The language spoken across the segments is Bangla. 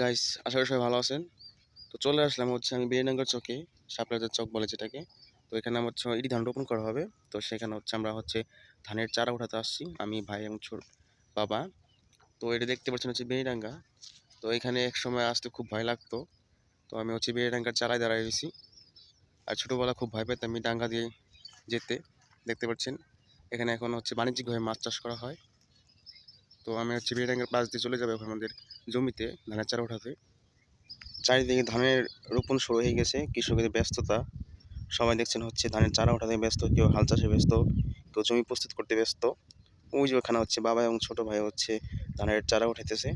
গাইস, আশা করি সবাই ভালো আছেন। তো চলে আসলাম হচ্ছে আমি বিয়ানীনগর চকে, শাপলাজার চক বলে যেটাকে। তো এখানে আমার হচ্ছে ইরি ধান রোপণ করা হবে। তো সেখানে হচ্ছে আমরা হচ্ছে ধানের চারা উঠাতে আসছি, আমি, ভাই এবং ছোট বাবা। তো এটা দেখতে পাচ্ছেন হচ্ছে বেনিডাঙ্গা। তো এখানে এক সময় আসতে খুব ভয় লাগতো। তো আমি হচ্ছে বেনিডাঙ্গার চারায় দাঁড়ায় রয়েছি। আর ছোটোবেলা খুব ভয় পেতাম আমি ডাঙ্গা দিয়ে যেতে। দেখতে পাচ্ছেন এখানে এখন হচ্ছে বাণিজ্যিকভাবে মাছ চাষ করা হয়। তো আমি হচ্ছে বেনিডাঙ্গার পাশ দিয়ে চলে যাবো এখন আমাদের জমিতে ধানের চারা উঠাতে। চারিদিকে ধানের রোপণ শুরু হয়ে গেছে, কৃষকদের ব্যস্ততা। সবাই দেখছেন হচ্ছে ধানের চারা ওঠাতে ব্যস্ত, কেউ হাল চাষে ব্যস্ত, কেউ জমি প্রস্তুত করতে ব্যস্ত। ওই যে ওখানে হচ্ছে বাবা এবং ছোট ভাই হচ্ছে ধানের চারা উঠাইতেছে।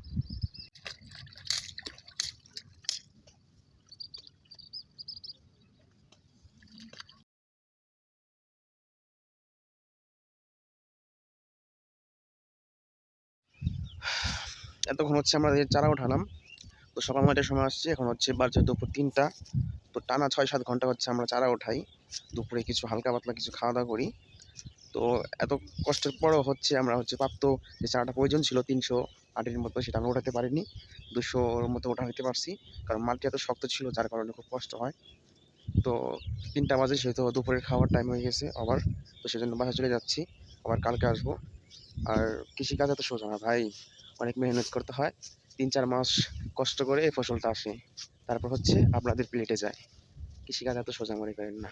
এতক্ষণ হচ্ছে আমরা এই চারা উঠালাম। তো সকাল ৯টার সময় আসছে, এখন হচ্ছে বাজে দুপুর ৩টা। তো টানা ৬-৭ ঘন্টা হচ্ছে আমরা চারা উঠাই। দুপুরে কিছু হালকা পাতলা কিছু খাওয়া দাওয়া করি। তো এত কষ্টের পরও হচ্ছে আমরা হচ্ছে প্রাপ্ত যে চারাটা প্রয়োজন ছিল ৩০০ আটির মতো, সেটা আমরা উঠাতে পারিনি। ২০০-র মতো ওঠা হইতে পারছি, কারণ মাটি এত শক্ত ছিল যার কারণে খুব কষ্ট হয়। তো ৩টা বাজে, সেহেতু দুপুরের খাওয়ার টাইম হয়ে গেছে আবার। তো সেজন্য বাসায় চলে যাচ্ছি, আবার কালকে আসবো। আর কৃষিকাজ এত সোজা না ভাই, অনেক মেহনত করতে হয়। ৩-৪ মাস কষ্ট করে এই ফসলটা আসে, তারপর হচ্ছে আপনাদের প্লেটে যায়। কৃষিকাজ এত সোজা মনে করেন না।